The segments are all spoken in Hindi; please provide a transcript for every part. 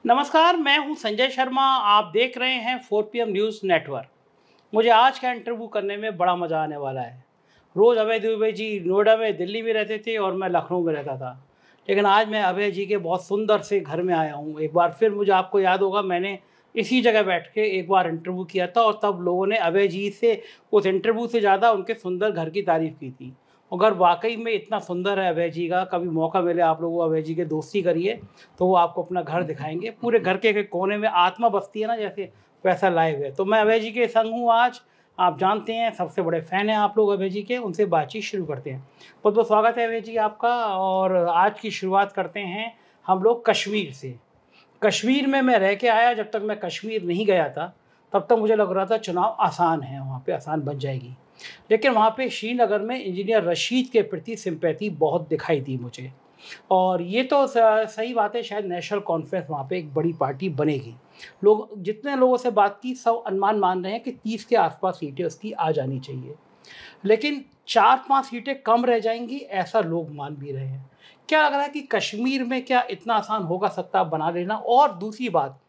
नमस्कार, मैं हूं संजय शर्मा। आप देख रहे हैं 4PM न्यूज़ नेटवर्क। मुझे आज का इंटरव्यू करने में बड़ा मज़ा आने वाला है। रोज़ अभय दुबे जी नोएडा में, दिल्ली में रहते थे और मैं लखनऊ में रहता था, लेकिन आज मैं अभय जी के बहुत सुंदर से घर में आया हूं। एक बार फिर मुझे आपको याद होगा, मैंने इसी जगह बैठ के एक बार इंटरव्यू किया था और तब लोगों ने अभय जी से उस इंटरव्यू से ज़्यादा उनके सुंदर घर की तारीफ़ की थी। अगर वाकई में इतना सुंदर है अभय जी का, कभी मौका मिले आप लोगों को अभय जी के दोस्ती करिए तो वो आपको अपना घर दिखाएंगे। पूरे घर के कोने में आत्मा बसती है ना, जैसे वैसा लाइव है। तो मैं अभय जी के संग हूँ आज। आप जानते हैं सबसे बड़े फ़ैन हैं आप लोग अभय जी के। उनसे बातचीत शुरू करते हैं। बहुत बहुत स्वागत है अभय जी आपका। और आज की शुरुआत करते हैं हम लोग कश्मीर से। कश्मीर में मैं रह के आया, जब तक मैं कश्मीर नहीं गया था तब तक मुझे लग रहा था चुनाव आसान है, वहाँ पे आसान बन जाएगी। लेकिन वहाँ पे श्रीनगर में इंजीनियर रशीद के प्रति सिंपैथी बहुत दिखाई दी मुझे। और ये तो सही बात है, शायद नेशनल कॉन्फ्रेंस वहाँ पे एक बड़ी पार्टी बनेगी। लोग, जितने लोगों से बात की, सब अनुमान मान रहे हैं कि 30 के आसपास सीटें उसकी आ जानी चाहिए, लेकिन 4-5 सीटें कम रह जाएंगी, ऐसा लोग मान भी रहे हैं। क्या लग रहा है कि कश्मीर में क्या इतना आसान होगा सत्ता बना लेना? और दूसरी बात,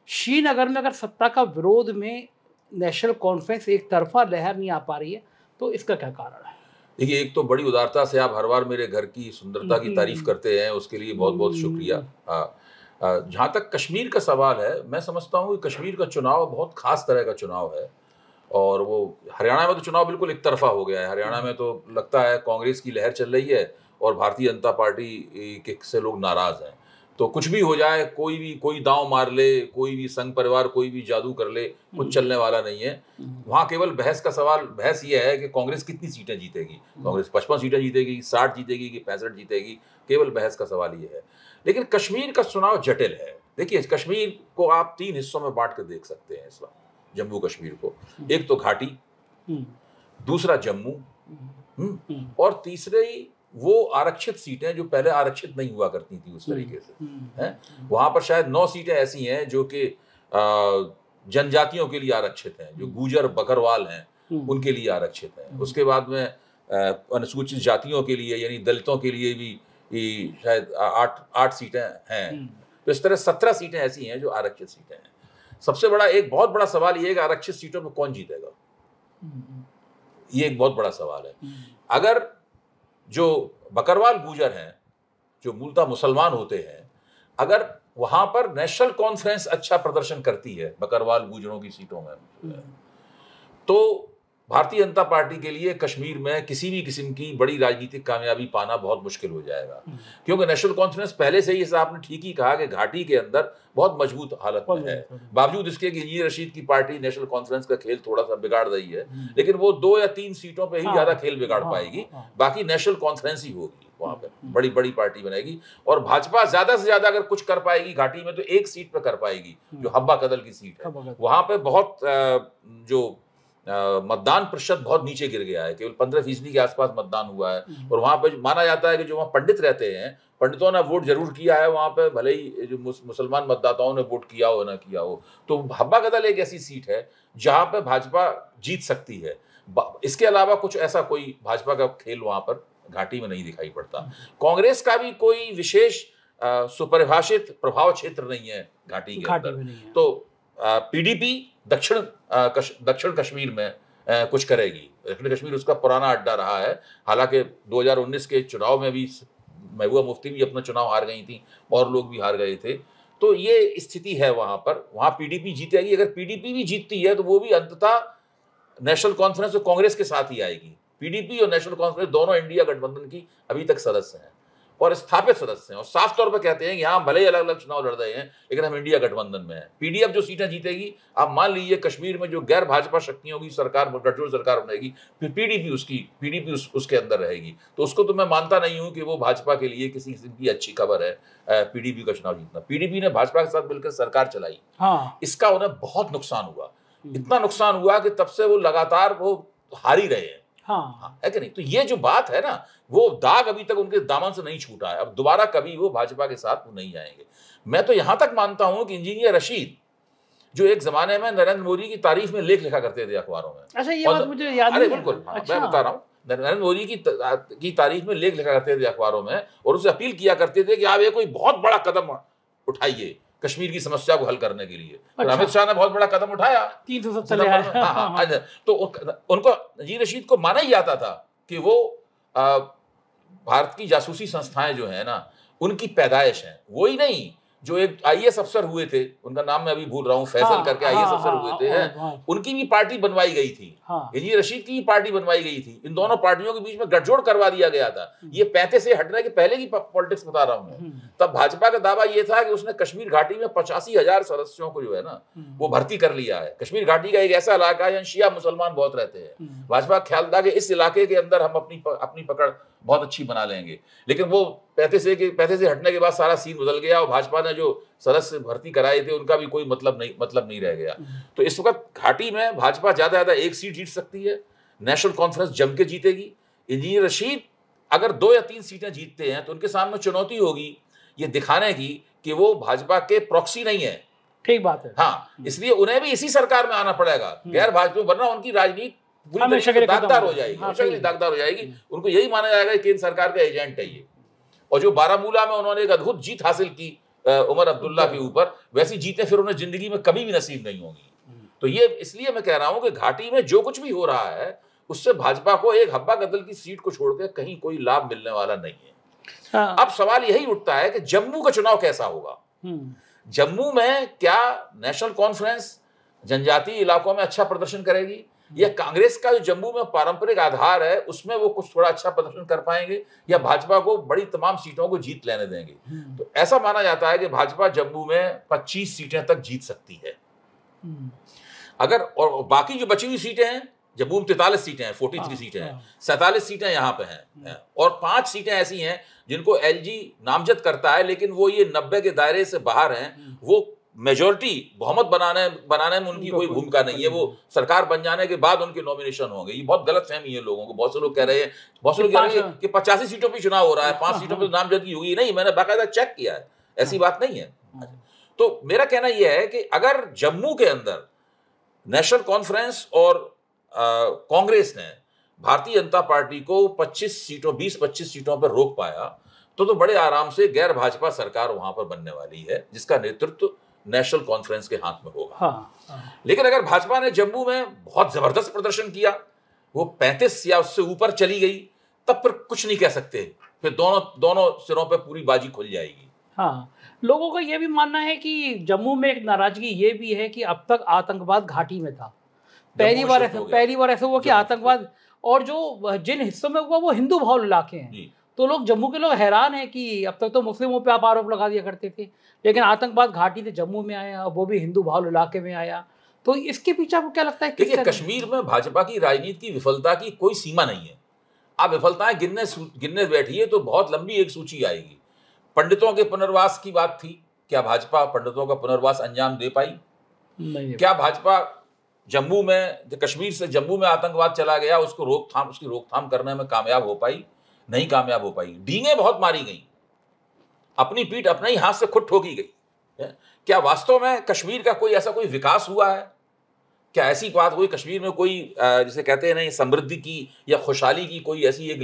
श्रीनगर में अगर सत्ता का विरोध में नेशनल कॉन्फ्रेंस एक तरफा लहर नहीं आ पा रही है, तो इसका क्या कारण है? देखिए, एक तो बड़ी उदारता से आप हर बार मेरे घर की सुंदरता की तारीफ करते हैं, उसके लिए बहुत-बहुत शुक्रिया। जहाँ तक कश्मीर का सवाल है, मैं समझता हूँ कि कश्मीर का चुनाव बहुत ख़ास तरह का चुनाव है। और वो हरियाणा में तो चुनाव बिल्कुल एक तरफ़ा हो गया है। हरियाणा में तो लगता है कांग्रेस की लहर चल रही है और भारतीय जनता पार्टी के से लोग नाराज़ हैं। तो कुछ भी हो जाए, कोई दाँव मार ले, कोई भी संघ परिवार कोई भी जादू कर ले, कुछ चलने वाला नहीं है। वहाँ केवल बहस ये है कि कांग्रेस कितनी सीटें जीतेगी। कांग्रेस 55 सीटें जीतेगी, 60 जीतेगी कि 65 जीतेगी, केवल बहस का सवाल ये है। लेकिन कश्मीर का चुनाव जटिल है। देखिए, कश्मीर को आप 3 हिस्सों में बाँट कर देख सकते हैं इस वक़्त, जम्मू कश्मीर को। एक तो घाटी, दूसरा जम्मू, और तीसरी वो आरक्षित सीटें जो पहले आरक्षित नहीं हुआ करती थी उस तरीके से, हैं? वहाँ पर शायद 9 सीटें ऐसी हैं जो कि जनजातियों के लिए आरक्षित हैं, जो गुर्जर बकरवाल हैं, उनके लिए आरक्षित हैं। उसके बाद में अनुसूचित जातियों के लिए, यानी दलितों के लिए भी शायद 8 सीटें हैं। तो इस तरह 17 सीटें ऐसी हैं जो आरक्षित सीटें हैं। सबसे बड़ा, एक बहुत बड़ा सवाल ये है कि आरक्षित सीटों में कौन जीतेगा? ये एक बहुत बड़ा सवाल है। अगर जो बकरवाल गुर्जर हैं, जो मूलतः मुसलमान होते हैं, अगर वहां पर नेशनल कॉन्फ्रेंस अच्छा प्रदर्शन करती है बकरवाल गुर्जरों की सीटों में, तो भारतीय जनता पार्टी के लिए कश्मीर में किसी भी किस्म की बड़ी राजनीतिक कामयाबी पाना बहुत मुश्किल हो जाएगा। क्योंकि नेशनल कॉन्फ्रेंस पहले से ही, जैसा आपने ठीक ही कहा, कि घाटी के अंदर बहुत मजबूत हालत में है। बावजूद इसके कि इंजीनियर रशीद की पार्टी नेशनल कॉन्फ्रेंस का खेल थोड़ा सा बिगाड़ रही है, लेकिन वो 2 या 3 सीटों पर ही ज्यादा खेल बिगाड़ पाएगी। बाकी नेशनल कॉन्फ्रेंस ही होगी, वहां पर बड़ी बड़ी पार्टी बनेगी। और भाजपा ज्यादा से ज्यादा अगर कुछ कर पाएगी घाटी में, तो एक सीट पर कर पाएगी, जो हब्बा कदल की सीट है। वहां पर बहुत जो मतदान प्रतिशत बहुत नीचे गिर गया है, केवल 15% के आसपास मतदान हुआ है। और वहां पर माना जाता है कि जो वहां पंडित रहते हैं, पंडितों ने वोट जरूर किया है वहां पे, भले ही जो मुसलमान मतदाताओं ने वोट किया हो ना किया हो। तो हब्बा कदल एक ऐसी सीट है जहां पे भाजपा जीत सकती है। इसके अलावा कुछ ऐसा कोई भाजपा का खेल वहां पर घाटी में नहीं दिखाई पड़ता। कांग्रेस का भी कोई विशेष सुपरिभाषित प्रभाव क्षेत्र नहीं है घाटी के अंदर। तो पीडीपी दक्षिण कश्मीर में कुछ करेगी। दक्षिण कश्मीर उसका पुराना अड्डा रहा है। हालांकि 2019 के चुनाव में भी महबूबा मुफ्ती भी अपना चुनाव हार गई थी और लोग भी हार गए थे। तो ये स्थिति है वहां पर। वहां पीडीपी जीतेगी। अगर पीडीपी भी जीतती है तो वो भी अंततः नेशनल कॉन्फ्रेंस और कांग्रेस के साथ ही आएगी। पीडीपी और नेशनल कॉन्फ्रेंस दोनों इंडिया गठबंधन की अभी तक सदस्य हैं और स्थापित सदस्य हैं, और साफ तौर पर कहते हैं कि हाँ, भले ही अलग अलग चुनाव लड़ रहे हैं, लेकिन हम इंडिया गठबंधन में हैं। पीडीएफ जो सीटें जीतेगी, आप मान लीजिए कश्मीर में जो गैर भाजपा शक्तियों की सरकार, गठजोड़ सरकार बनेगी, फिर पीडीपी उसके अंदर रहेगी। तो उसको तो मैं मानता नहीं हूं कि वो भाजपा के लिए किसी किस्म की अच्छी खबर है पीडीपी का चुनाव जीतना। पीडीपी ने भाजपा के साथ मिलकर सरकार चलाई, इसका उन्हें बहुत नुकसान हुआ। इतना नुकसान हुआ कि तब से वो लगातार वो हार ही रहे हैं। है कि नहीं? तो ये जो बात है ना, वो दाग अभी तक उनके दामन से नहीं छूटा है। अब दोबारा कभी वो भाजपा के साथ नहीं आएंगे। मैं तो यहां तक मानता हूं कि इंजीनियर रशीद, जो एक जमाने में नरेंद्र मोदी की तारीफ में लेख लिखा करते थे अखबारों में। अच्छा, ये बात मुझे याद नहीं है। बिल्कुल, मैं बता रहा हूं। नरेंद्र मोदी की तारीफ में लेख लिखा करते थे अखबारों में, और उससे अपील किया करते थे कि आप ये कोई बहुत बड़ा कदम उठाइए, कश्मीर की समस्या को हल करने के लिए। तो अच्छा। अमित शाह ने बहुत बड़ा कदम उठाया 370 ले आया। हाँ, तो उनको नजीर रशीद को माना ही जाता था कि वो भारत की जासूसी संस्थाएं जो है ना उनकी पैदाइश है। वही नहीं, जो एक आईएएस अफसर हुए थे, उनका नाम मैं अभी भूल रहा हूँ, फैसल करके आईएएस अफसर हुए थे, उनकी भी पार्टी बनवाई गई थी, नजीर रशीद की पार्टी बनवाई गई थी। इन दोनों पार्टियों के बीच में गठजोड़ करवा दिया गया था। ये 35 से हटने के पहले की पॉलिटिक्स बता रहा हूँ मैं। तब भाजपा का दावा ये था कि उसने कश्मीर घाटी में 85,000 सदस्यों को जो है ना वो भर्ती कर लिया है। कश्मीर घाटी का एक ऐसा इलाका है जहाँ शिया मुसलमान बहुत रहते हैं। भाजपा का ख्याल था कि इस इलाके के अंदर हम अपनी पकड़ बहुत अच्छी बना लेंगे, लेकिन वो 35 से हटने के बाद सारा सीन बदल गया और भाजपा ने जो सदस्य भर्ती कराए थे उनका भी कोई मतलब नहीं रह गया। तो इस वक्त घाटी में भाजपा ज्यादा एक सीट जीत सकती है, नेशनल कॉन्फ्रेंस जम के जीतेगी। इंजीनियर रशीद अगर 2 या 3 सीटें जीतते हैं तो उनके सामने चुनौती होगी ये दिखाने की कि वो भाजपा के प्रॉक्सी नहीं है। ठीक बात है। हाँ, इसलिए उन्हें भी इसी सरकार में आना पड़ेगा, गैर भाजपा, वरना उनकी राजनीति पूरी तरीके से दागदार हो जाएगी, दागदार हो जाएगी। उनको यही माना जाएगा कि केंद्र सरकार का एजेंट है ये। और जो बारामूला में उन्होंने एक अद्भुत जीत हासिल की उमर अब्दुल्ला के ऊपर, वैसी जीतें फिर उन्हें जिंदगी में कभी भी नसीब नहीं होंगी। तो ये इसलिए मैं कह रहा हूं कि घाटी में जो कुछ भी हो रहा है उससे भाजपा को एक हब्बा गदल की सीट को छोड़कर कहीं कोई लाभ मिलने वाला नहीं है। अब सवाल यही उठता है कि जम्मू का चुनाव कैसा होगा। जम्मू में क्या नेशनल कॉन्फ्रेंस जनजातीय इलाकों में अच्छा प्रदर्शन करेगी, या कांग्रेस का जो जम्मू में पारंपरिक आधार है उसमें वो कुछ थोड़ा अच्छा प्रदर्शन कर पाएंगे, या भाजपा को बड़ी तमाम सीटों को जीत लेने देंगे। तो ऐसा माना जाता है कि भाजपा जम्मू में 25 सीटें तक जीत सकती है। अगर और बाकी जो बची हुई सीटें हैं, जम्मू में 43 सीटें हैं, 43 सीटें हैं, 47 सीटें यहाँ पे हैं, और 5 सीटें ऐसी हैं जिनको एलजी नामजद करता है, लेकिन वो ये 90 के दायरे से बाहर हैं। वो मेजोरिटी बहुमत बनाने में उनकी कोई भूमिका नहीं है, वो सरकार बन जाने के बाद उनके नॉमिनेशन होंगे। ये बहुत गलत फहमी है लोगों को। बहुत से लोग कह रहे हैं कि 85 सीटों पर चुनाव हो रहा है, 5 सीटों पर नामजदगी होगी। नहीं, मैंने बाकायदा चेक किया है, ऐसी बात नहीं है। तो मेरा कहना यह है कि अगर जम्मू के अंदर नेशनल कॉन्फ्रेंस और कांग्रेस ने भारतीय जनता पार्टी को 20-25 सीटों पर रोक पाया तो बड़े आराम से गैर भाजपा सरकार वहां पर बनने वाली है, जिसका नेतृत्व नेशनल कॉन्फ्रेंस के हाथ में होगा। लेकिन अगर भाजपा ने जम्मू में बहुत जबरदस्त प्रदर्शन किया, वो 35 या उससे ऊपर चली गई, तब फिर कुछ नहीं कह सकते, फिर दोनों सिरों पर पूरी बाजी खुल जाएगी। हाँ, लोगों का यह भी मानना है कि जम्मू में एक नाराजगी ये भी है कि अब तक आतंकवाद घाटी में था। पहली बार ऐसा हुआ कि आतंकवाद, और जो जिन हिस्सों में हुआ वो हिंदू बहुल इलाके हैं, तो लोग जम्मू के लोग हैरान हैं कि अब तक तो मुस्लिमों पे आप आरोप लगा दिया करते थे, लेकिन आतंकवाद घाटी से जम्मू में आया, वो भी हिंदू बहुल इलाके में आया। तो इसके पीछे आपको क्या लगता है? देखिए, कश्मीर में भाजपा की राजनीति की विफलता की कोई सीमा नहीं है। आप विफलताएं गिनने बैठिए तो बहुत लंबी एक सूची आएगी। पंडितों के पुनर्वास की बात थी, क्या भाजपा पंडितों का पुनर्वास अंजाम दे पाई? नहीं। क्या भाजपा जम्मू में, कश्मीर से जम्मू में आतंकवाद चला गया, उसकी रोकथाम करने में कामयाब हो पाई? नहीं कामयाब हो पाई। डींगे बहुत मारी गई, अपनी पीठ अपने ही हाथ से खुद ठोकी गई। क्या वास्तव में कश्मीर का कोई ऐसा कोई विकास हुआ है? क्या ऐसी बात हुई कश्मीर में कोई जिसे कहते हैं नहीं समृद्धि की या खुशहाली की कोई ऐसी एक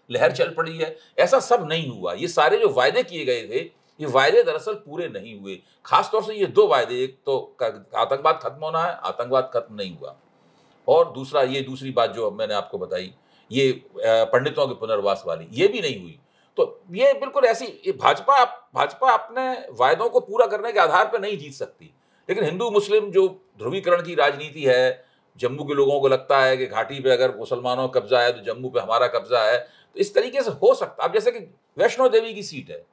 लहर चल पड़ी है? ऐसा सब नहीं हुआ। ये सारे जो वायदे किए गए थे, ये वायदे दरअसल पूरे नहीं हुए। खासतौर से ये 2 वायदे, एक तो आतंकवाद खत्म होना है, आतंकवाद खत्म नहीं हुआ, और दूसरा ये दूसरी बात जो मैंने आपको बताई, ये पंडितों के पुनर्वास वाली, ये भी नहीं हुई। तो ये बिल्कुल ऐसी भाजपा अपने वायदों को पूरा करने के आधार पर नहीं जीत सकती। लेकिन हिंदू मुस्लिम जो ध्रुवीकरण की राजनीति है, जम्मू के लोगों को लगता है कि घाटी पे अगर मुसलमानों का कब्जा है तो जम्मू पे हमारा कब्जा है, तो इस तरीके से हो सकता। अब जैसे कि वैष्णो देवी की सीट है,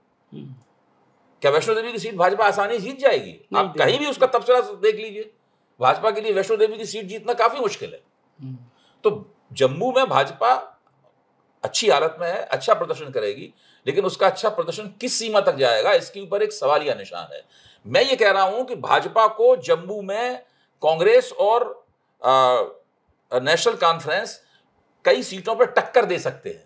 क्या वैष्णो देवी की सीट भाजपा आसानी जीत जाएगी? आप कहीं भी उसका तबसरा देख लीजिए, भाजपा के लिए वैष्णो देवी की सीट जीतना काफी मुश्किल है। तो जम्मू में भाजपा अच्छी हालत में है, अच्छा प्रदर्शन करेगी, लेकिन उसका अच्छा प्रदर्शन किस सीमा तक जाएगा, इसके ऊपर एक सवालिया निशान है। मैं ये कह रहा हूं कि भाजपा को जम्मू में कांग्रेस और नेशनल कॉन्फ्रेंस कई सीटों पर टक्कर दे सकते हैं,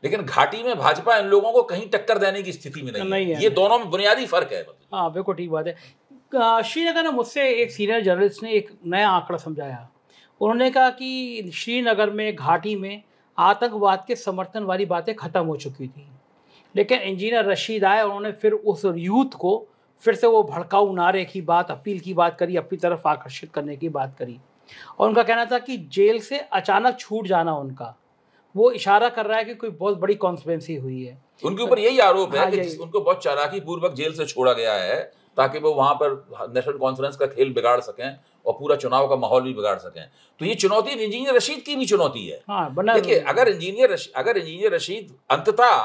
लेकिन घाटी में भाजपा इन लोगों को कहीं टक्कर देने की स्थिति में नहीं है। ये दोनों में बुनियादी फर्क है। हाँ, बिल्कुल ठीक बात है। श्रीनगर में मुझसे एक सीनियर जर्नलिस्ट ने एक नया आंकड़ा समझाया। उन्होंने कहा कि श्रीनगर में, घाटी में आतंकवाद के समर्थन वाली बातें ख़त्म हो चुकी थी, लेकिन इंजीनियर रशीद आए, उन्होंने फिर उस यूथ को फिर से वो भड़काऊ नारे की बात, अपील की बात करी, अपनी तरफ आकर्षित करने की बात करी। और उनका कहना था कि जेल से अचानक छूट जाना उनका, वो इशारा कर रहा है कि कोई बहुत बड़ी कॉन्स्पिरेसी हुई है। उनके ऊपर यही आरोप है हाँ, कि उनको बहुत चालाकी पूर्वक जेल से छोड़ा गया है ताकि वो वहां पर नेशनल कॉन्फ्रेंस का खेल बिगाड़ सकें और पूरा चुनाव का माहौल भी बिगाड़ सकें। तो ये चुनौती इंजीनियर रशीद की भी चुनौती है। हाँ, देखिए, अगर इंजीनियर रशीद अंततः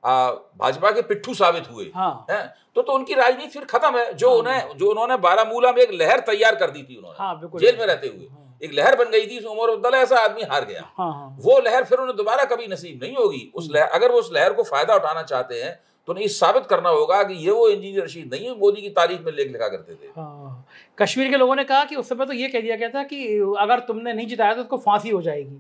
भाजपा के पिट्ठू साबित हुए हाँ, हैं तो उनकी राजनीति फिर खत्म है। जो उन्होंने बारामूला में एक लहर तैयार कर दी थी उन्होंने, हाँ, बिल्कुल, जेल में रहते हुए एक लहर बन गई थी, उमर अब्दुल्ला ऐसा आदमी हार गया। हाँ, वो लहर फिर उन्हें दोबारा कभी नसीब नहीं होगी। उस लहर, अगर वो उस लहर को फायदा उठाना चाहते हैं तो उन्हें साबित करना होगा कि ये वो इंजीनियर रशीद नहीं है मोदी की तारीख में लेख लिखा करते थे। हाँ। कश्मीर के लोगों ने कहा कि उस समय तो ये कह दिया गया था कि अगर तुमने नहीं जिताया तो उसको फांसी हो जाएगी।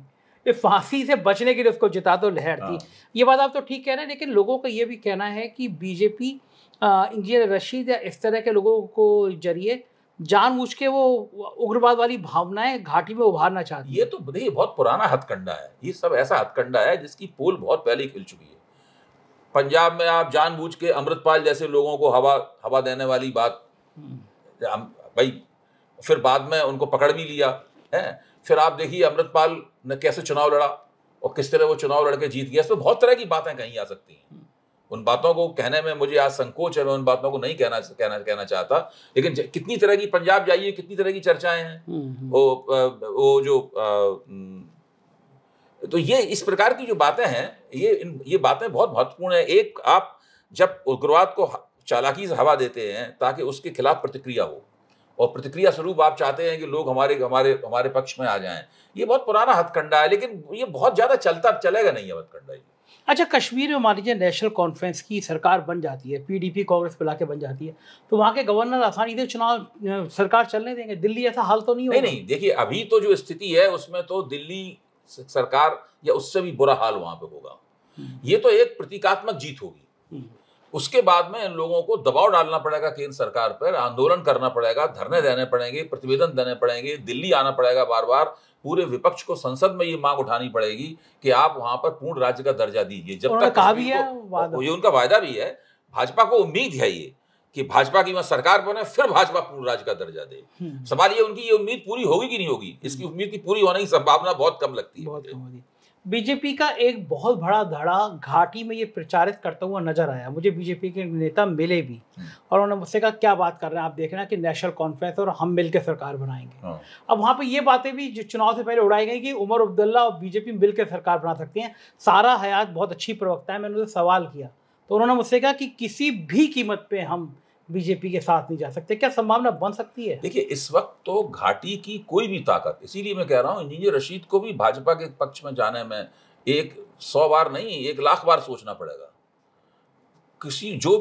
ये फांसी से बचने के लिए उसको जिता दो लहर थी। ये बात आप तो ठीक कह रहे हैं, लेकिन लोगों का ये भी कहना है कि बीजेपी इंजीनियर रशीद या इस तरह के लोगों को जरिए जानबूझ के वो उग्रवाद वाली भावनाएं घाटी में उभारना चाहती है। ये तो देखिए बहुत पुराना हथकंडा है। ये सब ऐसा हथकंडा है जिसकी पोल बहुत पहले ही खिल चुकी है। पंजाब में आप जानबूझ के अमृतपाल जैसे लोगों को हवा देने वाली बात, भाई फिर बाद में उनको पकड़ भी लिया है। फिर आप देखिए अमृतपाल ने कैसे चुनाव लड़ा और किस तरह वो चुनाव लड़के जीत गया। इसमें बहुत तरह की बातें कही जा सकती हैं। उन बातों को कहने में मुझे आज संकोच है, मैं उन बातों को नहीं कहना चाहता। लेकिन कितनी तरह की, पंजाब जाइए, कितनी तरह की चर्चाएं हैं। वो जो तो ये इस प्रकार की जो बातें हैं, ये बातें बहुत महत्वपूर्ण है। एक, आप जब उग्रवाद को चालाकी से हवा देते हैं ताकि उसके खिलाफ प्रतिक्रिया हो और प्रतिक्रिया स्वरूप आप चाहते हैं कि लोग हमारे पक्ष में आ जाएं, ये बहुत पुराना हथकंडा है। लेकिन ये बहुत ज्यादा चलेगा नहीं है हथकंडा। अच्छा, कश्मीर में मान लीजिए नेशनल कॉन्फ्रेंस की सरकार बन जाती है, पीडीपी कांग्रेस मिला के बन जाती है, तो वहाँ के गवर्नर आसानी से चुनाव सरकार चलने देंगे? दिल्ली ऐसा हाल तो नहीं होगा? नहीं, देखिए अभी तो जो स्थिति है उसमें तो दिल्ली सरकार या उससे भी बुरा हाल वहां पे होगा। ये तो एक प्रतीकात्मक जीत होगी। उसके बाद में इन लोगों को दबाव डालना पड़ेगा केंद्र सरकार पर, आंदोलन करना पड़ेगा, धरने देने पड़ेंगे, प्रतिवेदन देने पड़ेंगे, दिल्ली आना पड़ेगा बार बार। पूरे विपक्ष को संसद में ये मांग उठानी पड़ेगी कि आप वहां पर पूर्ण राज्य का दर्जा दीजिए। जब तक कहा भी है, ये उनका वायदा भी है। भाजपा को उम्मीद है ये कि भाजपा की सरकार बने फिर भाजपा पूर्ण राज्य का दर्जा दे। सवाल ये, उनकी ये उम्मीद पूरी होगी कि नहीं होगी? इसकी उम्मीद की पूरी होने की संभावना बहुत कम लगती है। बीजेपी का एक बहुत बड़ा धड़ा घाटी में ये प्रचारित करता हुआ नजर आया। मुझे बीजेपी के नेता मिले भी और उन्होंने मुझसे कहा क्या बात कर रहे हैं आप, देख रहे हैं कि नेशनल कॉन्फ्रेंस और हम मिलकर सरकार बनाएंगे। अब वहाँ पे ये बातें भी जो चुनाव से पहले उड़ाई गई कि उमर अब्दुल्ला और बीजेपी मिलकर सरकार बना सकती हैं। सारा हयात बहुत अच्छी प्रवक्ता है, मैंने उनसे सवाल किया तो उन्होंने मुझसे कहा कि किसी भी कीमत पर हम बीजेपी के साथ नहीं जा सकते। क्या संभावना बन सकती है? देखिए इस वक्त तो घाटी की कोई भी ताकत, इसीलिए मैं कह रहा हूं इंजीनियर रशीद को भी भाजपा के पक्ष में जाने में 100 बार नहीं 1 लाख बार सोचना पड़ेगा। जो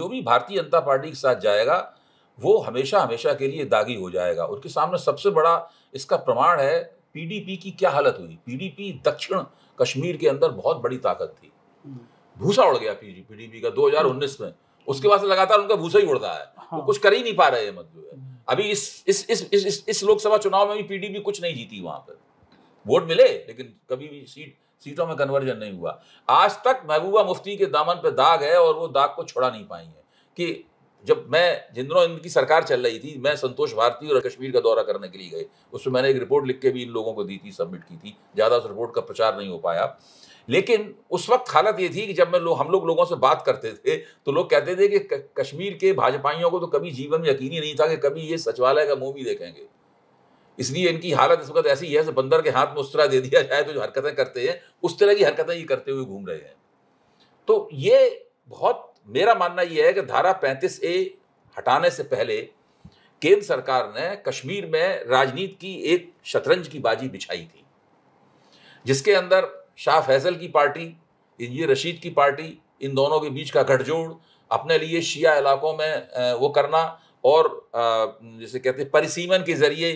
भी भारतीय जनता पार्टी के साथ जाएगा वो हमेशा के लिए दागी हो जाएगा। उनके सामने सबसे बड़ा इसका प्रमाण है पीडीपी की क्या हालत हुई। पीडीपी दक्षिण कश्मीर के अंदर बहुत बड़ी ताकत थी, भूसा उड़ गया पीडीपी का 2019 में। उसके बाद से लगातार उनका भूसा ही उड़ रहा है। वो कुछ कर ही नहीं पा रहे हैं। मतलब अभी इस लोकसभा चुनाव में भी पीडीपी कुछ नहीं जीती। वहां पर वोट मिले लेकिन कभी भी सीटों में कन्वर्जन नहीं हुआ। आज तक महबूबा मुफ्ती के दामन पे दाग है और वो दाग को छुड़ा नहीं पाई है। कि जिन दिनों इनकी सरकार चल रही थी, मैं संतोष भारती और कश्मीर का दौरा करने के लिए गए, उसमें मैंने एक रिपोर्ट लिख के भी इन लोगों को दी थी, सबमिट की थी। ज्यादा उस रिपोर्ट का प्रचार नहीं हो पाया। लेकिन उस वक्त हालत ये थी कि जब हम लोग लोगों से बात करते थे तो लोग कहते थे कि कश्मीर के भाजपाइयों को तो कभी जीवन में यकीन ही नहीं था कि कभी ये सचिवालय का मुंह भी देखेंगे। इसलिए इनकी हालत इस वक्त ऐसी है कि बंदर के हाथ में उस्तरा दे दिया जाए तो जो हरकतें करते हैं उस तरह की हरकतें ये करते हुए घूम रहे हैं। तो ये बहुत, मेरा मानना यह है कि धारा 35A हटाने से पहले केंद्र सरकार ने कश्मीर में राजनीति की एक शतरंज की बाजी बिछाई थी, जिसके अंदर शाह फैसल की पार्टी, इंजीनियर रशीद की पार्टी, इन दोनों के बीच का गठजोड़, अपने लिए शिया इलाकों में वो करना और जैसे कहते हैं परिसीमन के जरिए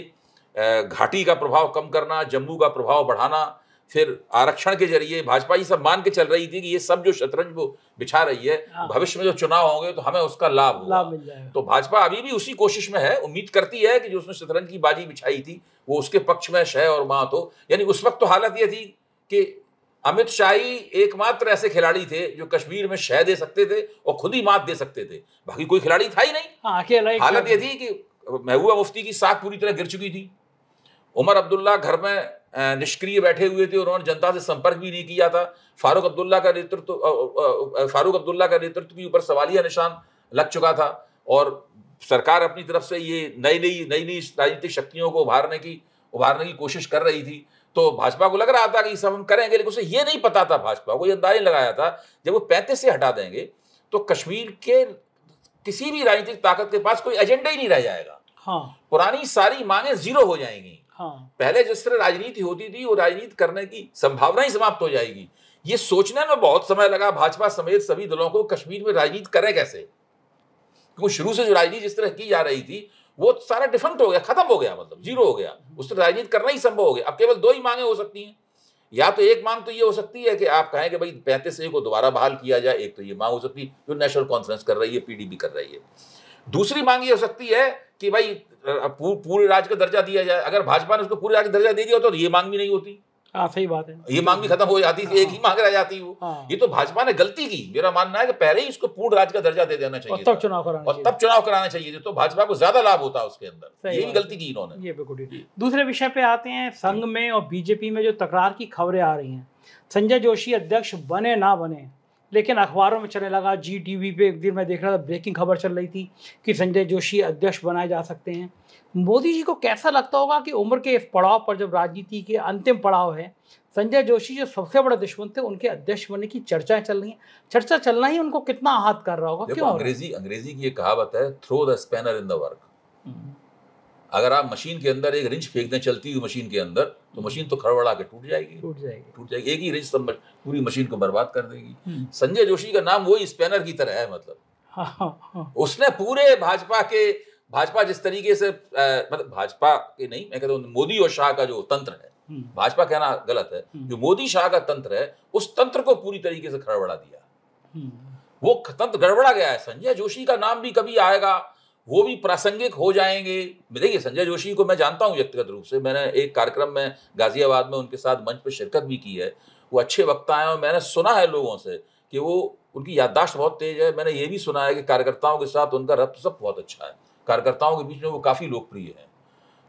घाटी का प्रभाव कम करना, जम्मू का प्रभाव बढ़ाना, फिर आरक्षण के जरिए भाजपा ये सब मान के चल रही थी कि ये सब जो शतरंज वो बिछा रही है, भविष्य में जो चुनाव होंगे तो हमें उसका लाभ मिल जाएगा। तो भाजपा अभी भी उसी कोशिश में है, उम्मीद करती है कि जो उसने शतरंज की बाजी बिछाई थी वो उसके पक्ष में शह और मात हो। यानी उस वक्त तो हालत ये थी कि अमित शाह ही एकमात्र ऐसे खिलाड़ी थे जो कश्मीर में शह दे सकते थे और खुद ही मात दे सकते थे, बाकी कोई खिलाड़ी था ही नहीं। हालत ये थी कि महबूबा मुफ्ती की साख पूरी तरह गिर चुकी थी। उमर अब्दुल्ला घर में निष्क्रिय बैठे हुए थे, उन्होंने जनता से संपर्क भी नहीं किया था। फारूक अब्दुल्ला का नेतृत्व के ऊपर सवालिया निशान लग चुका था और सरकार अपनी तरफ से ये नई नई राजनीतिक शक्तियों को उभारने की कोशिश कर रही थी। तो भाजपा को लग रहा था कि ये सब हम करेंगे, लेकिन उसे ये नहीं पता था, भाजपा को ये अंदाजा लगाया था जब वो 35 से हटा देंगे तो कश्मीर के किसी भी राजनीतिक ताकत के पास कोई एजेंडा ही नहीं रह जाएगा। हाँ। पुरानी सारी मांगे जीरो हो जाएंगी। हाँ। पहले जिस तरह राजनीति होती थी वो राजनीति करने की संभावना ही समाप्त हो जाएगी। ये सोचने में बहुत समय लगा भाजपा समेत सभी दलों को कश्मीर में राजनीति करें कैसे, क्योंकि शुरू से जो राजनीति जिस तरह की जा रही थी वो सारा डिफरेंट हो गया, खत्म हो गया, मतलब जीरो हो गया। उस तरह राजनीति करना ही संभव हो गया। अब केवल दो ही मांगे हो सकती हैं, या तो एक मांग तो ये हो सकती है कि आप कहें कि भाई 35A को दोबारा बहाल किया जाए, एक तो ये मांग हो सकती है जो नेशनल कॉन्फ्रेंस कर रही है, पीडीपी कर रही है। दूसरी मांग ये हो सकती है कि भाई पूरे राज्य का दर्जा दिया जाए। अगर भाजपा ने उसको पूरे राज्य का दर्जा दे दिया होता तो ये मांग भी नहीं होती। हाँ, सही बात है, ये मांग भी खत्म हो जाती थी, एक ही मांग रह जाती वो। हाँ। ये तो भाजपा ने गलती की। मेरा मानना है कि पहले ही इसको पूर्ण राज्य का दर्जा दे देना चाहिए और तब चुनाव कराना चाहिए, तो भाजपा को ज्यादा लाभ होता उसके अंदर। ये भी गलती की इन्होंने। ये बिल्कुल। दूसरे विषय पे आते हैं। संघ में और बीजेपी में जो तकरार की खबरें आ रही हैं, संजय जोशी अध्यक्ष बने ना बने, लेकिन अखबारों में चलने लगा। जी टीवी पे एक दिन मैं देख रहा था, ब्रेकिंग खबर चल रही थी कि संजय जोशी अध्यक्ष बनाए जा सकते हैं। मोदी जी को कैसा लगता होगा कि उम्र के इस पड़ाव पर, जब राजनीति के अंतिम पड़ाव है, संजय जोशी जो सबसे बड़े दुश्मन थे उनके अध्यक्ष बनने की चर्चाएं चल रही हैं। चर्चा चलना ही उनको कितना आहत कर रहा होगा। क्यों? अंग्रेजी की एक कहावत है, throw the spanner in the work. अगर आप मशीन के अंदर एक रिंच फेंक दें चलती हुई मशीन के अंदर, तो मशीन तो खड़बड़ा के टूट जाएगी। एक ही रिंच पूरी मशीन को बर्बाद कर देगी। संजय जोशी का नाम वही स्पैनर की तरह है, मतलब उसने पूरे भाजपा जिस तरीके से मतलब भाजपा के नहीं, मैं कहता हूँ मोदी और शाह का जो तंत्र है, भाजपा कहना गलत है, जो मोदी शाह का तंत्र है उस तंत्र को पूरी तरीके से खड़बड़ा दिया। वो तंत्र गड़बड़ा गया है। संजय जोशी का नाम भी कभी आएगा, वो भी प्रासंगिक हो जाएंगे। देखिए, संजय जोशी को मैं जानता हूँ व्यक्तिगत रूप से, मैंने एक कार्यक्रम में गाजियाबाद में उनके साथ मंच पर शिरकत भी की है। वो अच्छे वक्ता हैं और मैंने सुना है लोगों से कि वो उनकी याददाश्त बहुत तेज है। मैंने ये भी सुना है कि कार्यकर्ताओं के साथ उनका रब्त सब बहुत अच्छा है, कार्यकर्ताओं के बीच में वो काफ़ी लोकप्रिय हैं।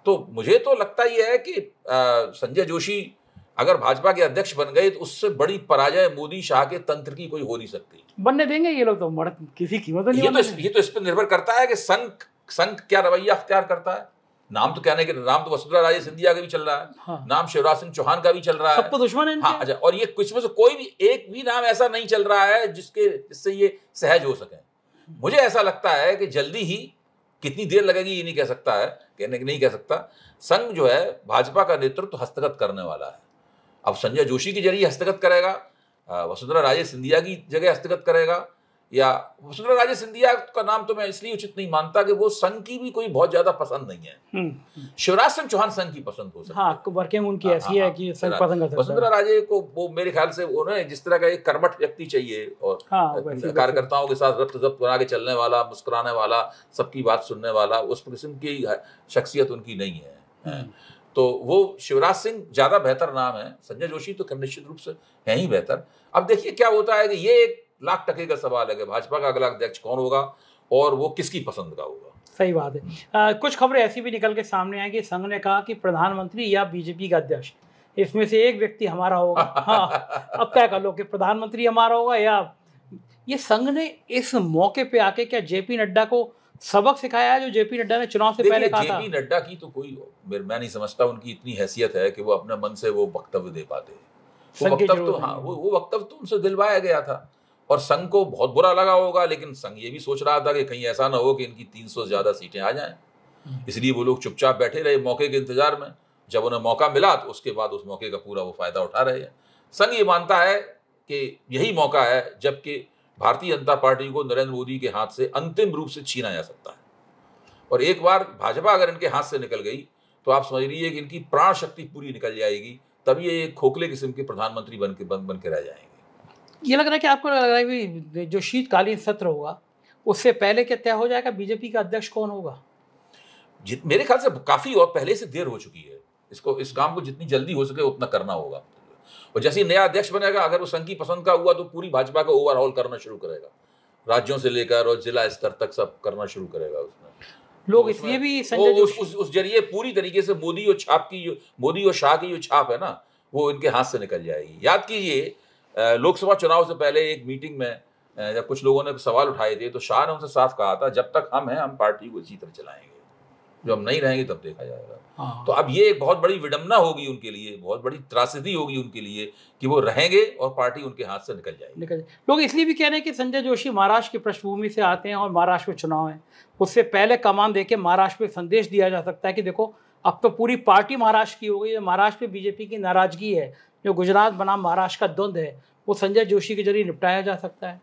तो मुझे तो लगता ही है कि संजय जोशी अगर भाजपा के अध्यक्ष बन गए तो उससे बड़ी पराजय मोदी शाह के तंत्र की कोई हो नहीं सकती। बनने देंगे ये लोग तो किसी कीमत नहीं। ये तो इस पर निर्भर करता है कि संघ क्या रवैया अख्तियार करता है। नाम तो वसुंधरा राजे सिंधिया का भी चल रहा है। हाँ। नाम शिवराज सिंह चौहान का भी चल रहा है। सब तो दुश्मन है। हाँ, अच्छा, और ये कुछ में से कोई भी एक भी नाम ऐसा नहीं चल रहा है जिससे ये सहज हो सके। मुझे ऐसा लगता है कि जल्दी ही, कितनी देर लगेगी ये नहीं कह सकता, संघ जो है भाजपा का नेतृत्व हस्तगत करने वाला है। अब संजय जोशी के जरिए हस्तगत करेगा, वसुंधरा राजे सिंधिया की जगह हस्तगत करेगा, या वसुंधरा राजे सिंधिया का नाम तो मैं इसलिए उचित नहीं मानता कि वो संघ की भी कोई बहुत ज्यादा पसंद नहीं है। शिवराज सिंह चौहान संघ की पसंद हो सकती है। हाँ, वर्किंग उनकी ऐसी है कि संघ पसंद करता है। वसुंधरा राजे को वो मेरे ख्याल से उन्हें जिस तरह का एक कर्मठ व्यक्ति चाहिए और कार्यकर्ताओं के साथ रब्त बना के चलने वाला, मुस्कुराने वाला, सबकी बात सुनने वाला, उस किस्म की शख्सियत उनकी नहीं है। तो वो शिवराज सिंह ज्यादा बेहतर नाम है। संजय जोशी तो निश्चित रूप से है ही बेहतर। अब देखिए क्या होता है कि ये एक लाख टके का सवाल है कि भाजपा का अगला अध्यक्ष कौन होगा और वो किसकी पसंद का होगा। सही बात है। कुछ खबरें ऐसी भी निकल के सामने आई कि संघ ने कहा कि प्रधानमंत्री या बीजेपी का अध्यक्ष, इसमें से एक व्यक्ति हमारा होगा। हाँ, अब तय कर लो कि प्रधानमंत्री हमारा होगा या ये संघ ने इस मौके पे आके क्या जेपी नड्डा को सबक सिखाया है जो जेपी नड्डा ने चुनाव से पहले कहा था? जेपी नड्डा की तो कोई, मैं नहीं समझता उनकी इतनी हैसियत है कि वो अपने मन से वो वक्तव्य दे पाते। वो वक्तव्य तो उनसे दिलवाया गया था और संघ को बहुत बुरा लगा होगा, लेकिन संघ ये भी सोच रहा था कि कहीं ऐसा ना हो कि इनकी 300 से ज्यादा सीटें आ जाएं। इसलिए वो लोग चुपचाप बैठे रहे मौके के इंतजार में। जब उन्हें मौका मिला तो उसके बाद उस मौके का पूरा वो फायदा उठा रहे हैं। संघ ये मानता है कि यही मौका है जबकि भारतीय जनता पार्टी को नरेंद्र मोदी के हाथ से अंतिम रूप से छीना जा सकता है। और एक बार भाजपा अगर इनके हाथ से निकल गई तो आप समझ लीजिए कि इनकी प्राण शक्ति पूरी निकल जाएगी, तभी ये खोखले किस्म के प्रधानमंत्री बन के रह जाएंगे। ये लग रहा है कि आपको लग रहा है कि जो शीतकालीन सत्र होगा उससे पहले क्या तय हो जाएगा बीजेपी का अध्यक्ष कौन होगा? मेरे ख्याल से काफी और पहले से देर हो चुकी है। इस काम को जितनी जल्दी हो सके उतना करना होगा। और जैसे ही नया अध्यक्ष बनेगा, अगर वो संघ की पसंद का हुआ तो पूरी भाजपा को ओवरऑल करना शुरू करेगा, राज्यों से लेकर और जिला स्तर तक सब करना शुरू करेगा उसमें। लोग इसलिए भी संजय जोशी उस जरिए पूरी तरीके से मोदी और शाह की जो छाप है ना, वो इनके हाथ से निकल जाएगी। याद कीजिए लोकसभा चुनाव से पहले एक मीटिंग में जब कुछ लोगों ने सवाल उठाए थे तो शाह ने उनसे साफ कहा था, जब तक हम हैं हम पार्टी को इसी तरह चलाएंगे, जब हम नहीं रहेंगे तब देखा जाएगा। तो अब ये एक बहुत बड़ी विडंबना होगी उनके लिए, बहुत बड़ी त्रासदी होगी उनके लिए कि वो रहेंगे और पार्टी उनके हाथ से निकल जाएगी। लोग इसलिए भी कह रहे हैं कि संजय जोशी महाराष्ट्र की पृष्ठभूमि से आते हैं और महाराष्ट्र में चुनाव है, उससे पहले कमान देके महाराष्ट्र में संदेश दिया जा सकता है कि देखो अब तो पूरी पार्टी महाराष्ट्र की हो गई है, महाराष्ट्र में बीजेपी की नाराजगी है, जो गुजरात बनाम महाराष्ट्र का द्वंद्व है वो संजय जोशी के जरिए निपटाया जा सकता है।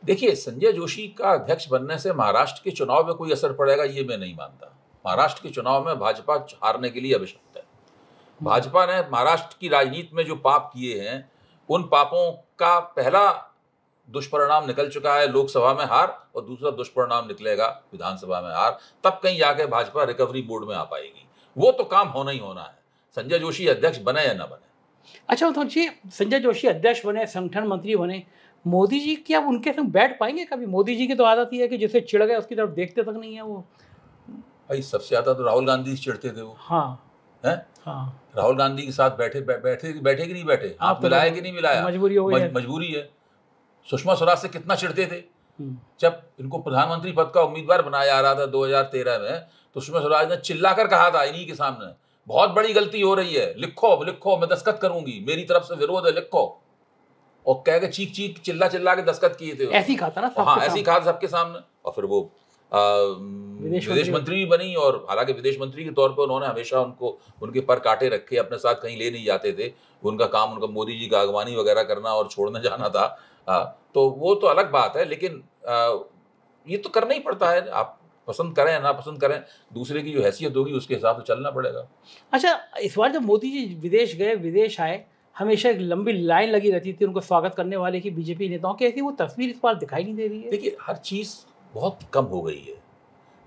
देखिए, संजय जोशी का अध्यक्ष बनने से महाराष्ट्र के चुनाव में कोई असर पड़ेगा ये मैं नहीं मानता। महाराष्ट्र के चुनाव में भाजपा हारने के लिए अभिशप्त है। भाजपा ने महाराष्ट्र की राजनीति में जो पाप किए हैं उन पापों का पहला दुष्परिणाम निकल चुका है, लोकसभा में हार, और दूसरा दुष्परिणाम निकलेगा विधानसभा में हार। तब कहीं जाके भाजपा रिकवरी मोड में आ पाएगी। वो तो काम होना ही होना है, संजय जोशी अध्यक्ष बने या न बने। अच्छा तो संजय जोशी अध्यक्ष बने, संगठन मंत्री बने, मोदी जी क्या उनके संग बैठ पाएंगे कभी? मोदी जी की तो आदत ही है कि जिसे चिढ़ गए उसकी तरफ देखते तक नहीं है वो। भाई सबसे ज्यादा तो राहुल गांधी चिढ़ते थे वो। हाँ हैं? हाँ, राहुल गांधी के साथ बैठे कि नहीं बैठे, हाथ मिलाया कि नहीं मिलाया, मजबूरी हो गई, मजबूरी है। सुषमा स्वराज से कितना चिढ़ते थे जब इनको प्रधानमंत्री पद का उम्मीदवार बनाया जा रहा था 2013 में, तो सुषमा स्वराज ने चिल्लाकर कहा था इन्हीं के सामने, बहुत बड़ी गलती हो रही है, लिखो लिखो, मैं दस्तखत करूंगी, मेरी तरफ से विरोध है, लिखो। और कह के चीख चिल्ला के दस्तखत किए थे। ऐसी कहा था ना, हाँ ऐसी कहा सबके सामने। और फिर वो विदेश मंत्री भी बनी, और हालांकि विदेश मंत्री के तौर पे उन्होंने हमेशा उनके पर काटे रखे, अपने साथ कहीं ले नहीं जाते थे। उनका काम उनका मोदी जी का अगवानी वगैरह करना और छोड़ने जाना था। तो वो तो अलग बात है, लेकिन ये तो करना ही पड़ता है, आप पसंद करें या ना पसंद करें, दूसरे की जो हैसियत होगी उसके हिसाब से चलना पड़ेगा। अच्छा, इस बार जब मोदी जी विदेश गए, विदेश आए, हमेशा एक लंबी लाइन लगी रहती थी उनको स्वागत करने वाले की बीजेपी नेताओं की, ऐसी वो तस्वीर इस बार दिखाई नहीं दे रही है। देखिए, हर चीज़ बहुत कम हो गई है,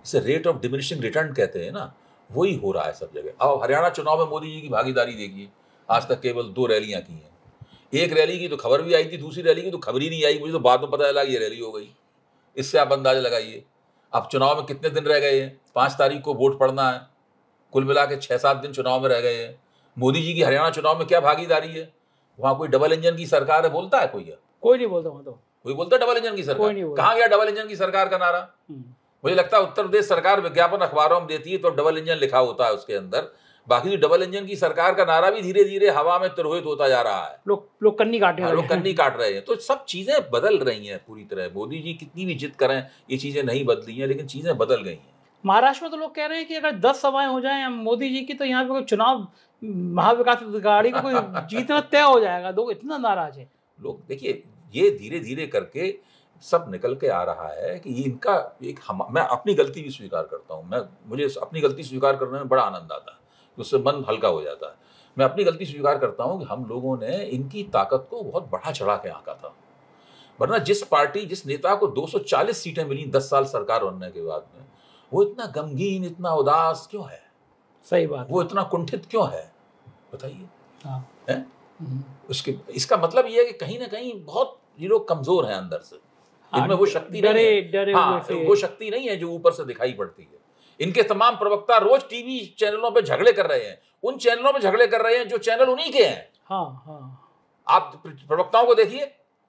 इसे रेट ऑफ डिमिनिशिंग रिटर्न कहते हैं ना, वही हो रहा है सब जगह। अब हरियाणा चुनाव में मोदी जी की भागीदारी देखिए, आज तक केवल 2 रैलियां की हैं। एक रैली की तो खबर भी आई थी, दूसरी रैली की तो खबर ही नहीं आई, मुझे तो बाद में पता चला ये रैली हो गई। इससे आप अंदाजा लगाइए अब चुनाव में कितने दिन रह गए हैं। 5 तारीख को वोट पड़ना है, कुल मिला के 6-7 दिन चुनाव में रह गए हैं। मोदी जी की हरियाणा चुनाव में क्या भागीदारी है? वहाँ कोई डबल इंजन की सरकार है बोलता है कोई? कोई नहीं बोलता। वहाँ तो कोई बोलता है डबल इंजन की सरकार? कहाँ गया डबल इंजन की सरकार का नारा? मुझे लगता है उत्तर प्रदेश सरकार विज्ञापन अखबारों में देती है तो डबल इंजन लिखा होता है उसके अंदर, बाकी जो डबल इंजन की सरकार का नारा भी धीरे धीरे हवा में तिरोहित होता जा रहा है। लोग कन्नी काट रहे हैं। लोग कन्नी काट रहे हैं। तो सब चीजें बदल रही हैं पूरी तरह। मोदी जी कितनी भी जिद करें, ये चीजें नहीं बदली हैं, लेकिन चीजें बदल गई हैं। महाराष्ट्र में तो लोग कह रहे हैं कि अगर 10 सभाएं हो जाएं मोदी जी की तो यहाँ पे कोई चुनाव महाविकास आघाड़ी को कोई जीतना तय हो जाएगा। लोग इतना नाराज है। लोग देखिए, ये धीरे धीरे करके सब निकल के आ रहा है कि इनका एक मैं अपनी गलती भी स्वीकार करता हूँ। मुझे अपनी गलती स्वीकार करने में बड़ा आनंद आता है, उससे मन हल्का हो जाता है। मैं अपनी गलती स्वीकार करता हूँ कि हम लोगों ने इनकी ताकत को बहुत बढ़ा चढ़ा के आंका था। वरना जिस पार्टी, जिस नेता को 240 सीटें मिली 10 साल सरकार बनने के बाद में, वो इतना गमगीन, इतना उदास क्यों है? सही बात। वो इतना कुंठित क्यों है, बताइए। हाँ। इसका मतलब ये है कि कहीं ना कहीं बहुत ये लोग कमजोर हैं अंदर से। इनमें वो शक्ति नहीं है। हाँ, वो शक्ति नहीं है जो ऊपर से दिखाई पड़ती है। इनके तमाम प्रवक्ता रोज टीवी चैनलों पे झगड़े कर रहे हैं, उन चैनलों पे झगड़े कर रहे हैं जो चैनल उन्हीं के हैं। हाँ हाँ, आप प्रवक्ताओं को देखिए,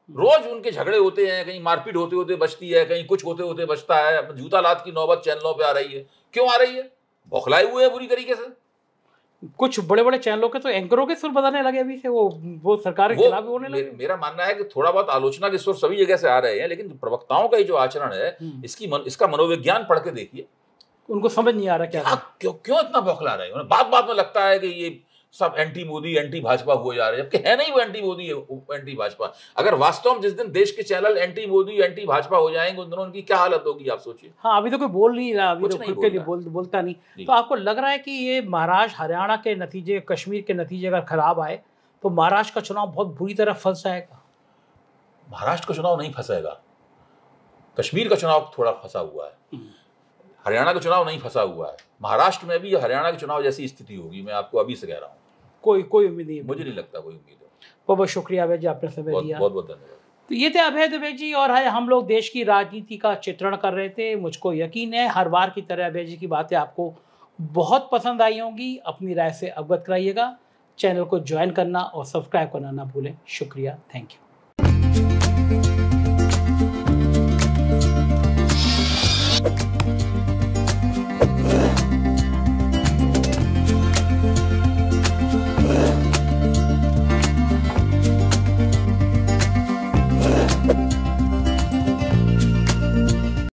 रोज उनके झगड़े होते हैं, कहीं मारपीट होते होते बचती है, कहीं कुछ होते होते बचता है। जूता लात की नौबत चैनलों पे आ रही है। क्यों आ रही है? बौखलाए हुए हैं बुरी तरीके से। कुछ बड़े बड़े चैनलों के तो एंकरों के सुर बदलने लगे अभी से, वो सरकार के खिलाफ बोलने लगे। मेरा मानना है कि थोड़ा बहुत आलोचना के सुर सभी जगह से आ रहे हैं, लेकिन प्रवक्ताओं का जो आचरण है, इसका मनोविज्ञान पढ़ के देखिए, उनको समझ नहीं आ रहा क्या क्यों इतना बौखला रहे हैं। बात में लगता है कि ये सब एंटी मोदी, एंटी भाजपा हुए जा रहे हैं, जबकि है नहीं वो एंटी मोदी, एंटी भाजपा। अगर वास्तव में जिस दिन देश के channel anti Modi, anti Bhajpa हो जाएंगे, उन दिनों उनकी क्या हालत होगी आप सोचिए। हाँ, अभी तो कोई बोल नहीं रहा, अभी तो खुद के लिए बोलता नहीं। तो आपको लग रहा है कि ये महाराष्ट्र हरियाणा के नतीजे, कश्मीर के नतीजे अगर खराब आए तो महाराष्ट्र का चुनाव बहुत बुरी तरह फंस जाएगा? महाराष्ट्र का चुनाव नहीं फंसेगा, कश्मीर का चुनाव थोड़ा फंसा हुआ है, हरियाणा का चुनाव नहीं फंसा हुआ है। महाराष्ट्र में भी हरियाणा के चुनाव जैसी स्थिति होगी, मैं आपको अभी से कह रहा हूँ। कोई उम्मीद नहीं है, मुझे नहीं लगता कोई उम्मीद है। बहुत बहुत शुक्रिया अभय जी, आपने समय दिया। बहुत बहुत धन्यवाद। तो ये थे अभय दुबे जी, और हम लोग देश की राजनीति का चित्रण कर रहे थे। मुझको यकीन है हर बार की तरह अभय जी की बातें आपको बहुत पसंद आई होंगी। अपनी राय से अवगत कराइएगा। चैनल को ज्वाइन करना और सब्सक्राइब करना ना भूलें। शुक्रिया, थैंक यू।